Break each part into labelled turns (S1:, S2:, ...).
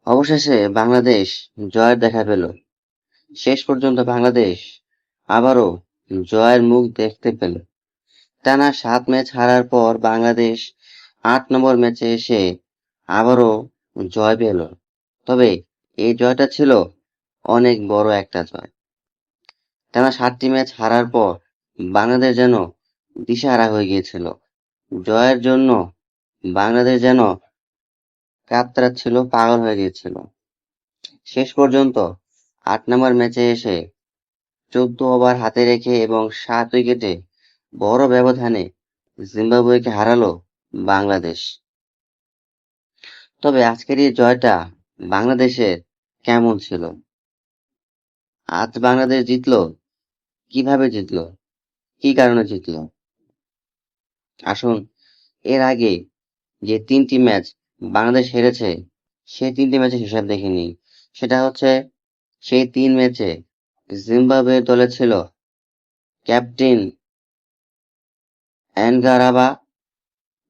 S1: অবশেষে বাংলাদেশ জয়ের দেখা পেল। শেষ পর্যন্ত বাংলাদেশ আবারও জয়ের মুখ দেখতে পেল। টানা ৭ ম্যাচ হারার পর বাংলাদেশ ৮ নম্বর ম্যাচে এসে আবারও জয় পেল। তবে এই জয়টা ছিল অনেক বড় একটা জয়। টানা ৭টি ম্যাচ হারার পর বাংলাদেশ যেন দিশাহারা হয়ে গিয়েছিল। জয়ের জন্য বাংলাদেশ যেন কাতরাচ্ছিল, পাগল হয়ে গিয়েছিল। শেষ পর্যন্ত ৮ নম্বর ম্যাচে এসে ১৪ ওভার হাতে রেখে এবং ৭ উইকেটে বড় ব্যবধানে জিম্বাবুয়েকে হারালো বাংলাদেশ। তবে আজকের এই জয়টা বাংলাদেশের কেমন ছিল? আজ বাংলাদেশ জিতলো, কিভাবে জিতলো, কি কারণে জিতলো? আসুন এর আগে যে ৩টি ম্যাচ বাংলাদেশ হেরেছে সেই ৩টি ম্যাচের হিসাব দেখে নিই। সেটা হচ্ছে সেই ৩ ম্যাচে জিম্বাবুয়ে দলে ছিল ক্যাপ্টেন অ্যানগারাবা,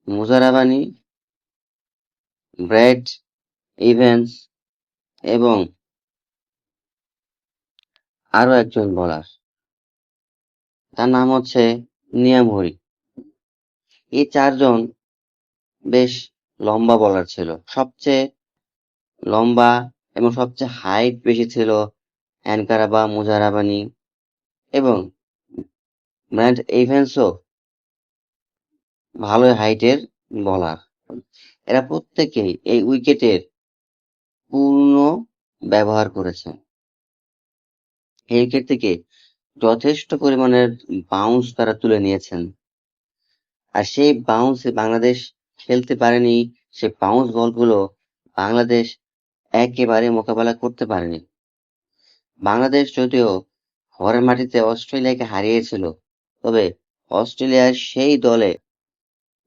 S1: মুজারাবানি, ব্র্যাড ইভেন্স এবং আরো একজন বোলার, তার নাম হচ্ছে নিয়ামহরি। এই ৪ জন বেশ লম্বা বোলার ছিল। সবচেয়ে লম্বা এবং সবচেয়ে হাইট বেশি ছিল অ্যানকারাবা, মুজারাবানি এবং ব্র্যাড ইভেন্সও ভালো হাইটের বোলার। এরা প্রত্যেকেই এই উইকেটের পূর্ণ ব্যবহার করেছে। এই উইকেট থেকে যথেষ্ট পরিমাণের বাউন্স তারা তুলে নিয়েছেন। আর সেই বাউন্সে বাংলাদেশ খেলতে পারেনি। সেই বাউন্স বলগুলো বাংলাদেশ একেবারে মোকাবেলা করতে পারেনি। বাংলাদেশ যদিও ঘরের মাটিতে অস্ট্রেলিয়াকে হারিয়েছিল, তবে অস্ট্রেলিয়ার সেই দলে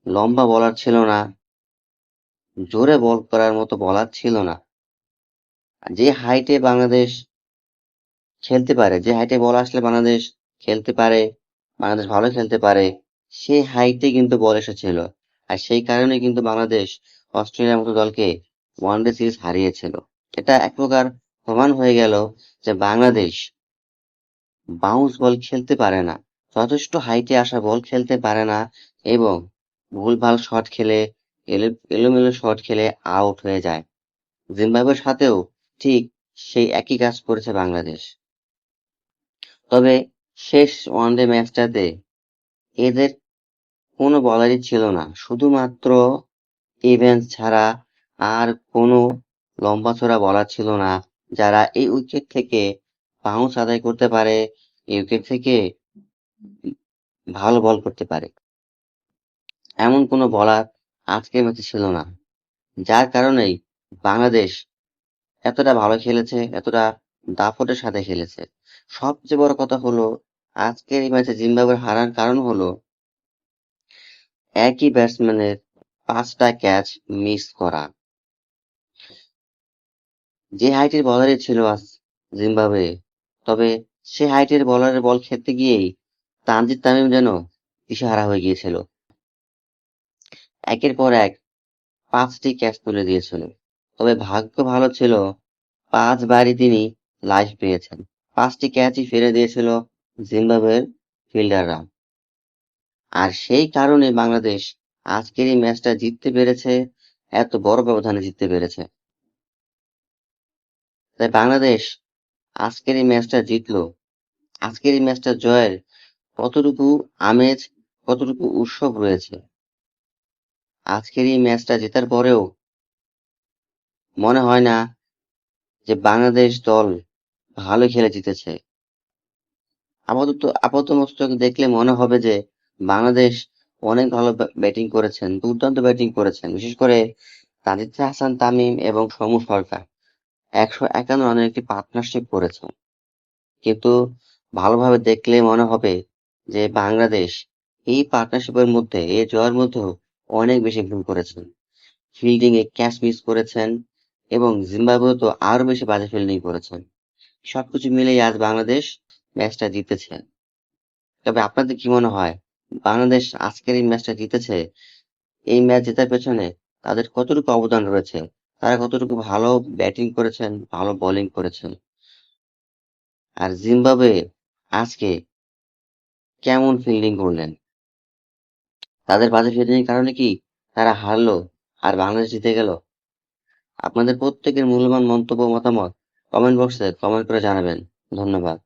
S1: লম্বা বোলার ছিল না, জোরে বল করার মতো বোলার ছিল না। যে হাইটে বাংলাদেশ খেলতে পারে, যে হাইটে বল আসলে বাংলাদেশ খেলতে পারে, বাংলাদেশ ভালো খেলতে পারে, সেই হাইটে কিন্তু বল এসেছিল। আর সেই কারণে কিন্তু বাংলাদেশ অস্ট্রেলিয়ার মতো দলকে ওয়ানডে সিরিজ হারিয়েছিল। এটা এক প্রকার প্রমাণ হয়ে গেল যে বাংলাদেশ বাউন্স বল খেলতে পারে না, যথেষ্ট হাইটে আসা বল খেলতে পারে না এবং ভুলভাল শট খেলে, এলোমেলো শট খেলে আউট হয়ে যায়। জিম্বাবুয়ের সাথেও ঠিক সেই একই কাজ করেছে বাংলাদেশ। তবে শেষ ওয়ানডে ম্যাচটাতে এদের কোনো বলারই ছিল না, শুধুমাত্র ইভেন্স ছাড়া আর কোনো লম্বা-চওড়া বলার ছিল না যারা এই উইকেট থেকে বাউন্স আদায় করতে পারে, এই উইকেট থেকে ভালো বল করতে পারে। এমন কোনো বলার আজকের ম্যাচে ছিল না, যার কারণেই বাংলাদেশ এতটা ভালো খেলেছে, এতটা দাপটের সাথে খেলেছে। সবচেয়ে বড় কথা হলো আজকের এই ম্যাচে জিম্বাবুয়ে হারার কারণ হলো একই ব্যাটসম্যানের ৫টা ক্যাচ মিস করা। যে হাইটের বলারই ছিল আজ জিম্বাবুয়ে, তবে সে হাইটের বলারের বল খেলতে গিয়েই তানজিদ তামিম যেন দিশেহারা হয়ে গিয়েছিল। একের পর এক ৫টি ক্যাচ তুলে দিয়েছিল। তবে ভাগ্য ভালো ছিল, ৫ বারই তিনি লাইফ পেয়েছেন। ৫টি ক্যাচই ফিরে দিয়েছিল জিম্বাবুয়ের ফিল্ডাররা। আর সেই কারণে বাংলাদেশ আজকের এই ম্যাচটা জিততে পেরেছে, এত বড় ব্যবধানে জিততে পেরেছে। তাই বাংলাদেশ আজকের এই ম্যাচটা জিতলো। আজকের এই ম্যাচটা জয়ের কতটুকু আমেজ, কতটুকু উৎসব রয়েছে। আজকের এই ম্যাচটা জেতার পরেও মনে হয় না যে বাংলাদেশ দল ভালো খেলে জিতেছে। আপাতমস্তক দেখলে মনে হবে যে বাংলাদেশ অনেক ভালো ব্যাটিং করেছেন, দুর্দান্ত ব্যাটিং করেছেন। বিশেষ করে তানজিদ হাসান তামিম এবং সমু সরকার ১৫১ রানের একটি পার্টনারশিপ করেছে। কিন্তু ভালোভাবে দেখলে মনে হবে যে বাংলাদেশ এই পার্টনারশিপের মধ্যে, এই জয়ের মধ্যেও অনেক বেশি ভুল করেছেন। ফিল্ডিং এ ক্যাচ মিস করেছেন এবং জিম্বাবুয়ে তো আরো বেশি বাজে ফিল্ডিং করেছেন। সবকিছু মিলেই আজ বাংলাদেশ ম্যাচটা জিতেছে। তবে আপনাদের কি মনে হয় বাংলাদেশ আজকের এই ম্যাচটা জিতেছে? এই ম্যাচ জেতার পেছনে তাদের কতটুকু অবদান রয়েছে? তারা কতটুকু ভালো ব্যাটিং করেছেন, ভালো বোলিং করেছেন। আর জিম্বাবুয়ে আজকে কেমন ফিল্ডিং করলেন? তাদের বাজে ফিল্ডিং কারণে কি তারা হারলো আর বাংলাদেশ জিতে গেল? আপনাদের প্রত্যেকের মূল্যবান মন্তব্য মতামত কমেন্ট বক্সে কমেন্ট করে জানাবেন। ধন্যবাদ।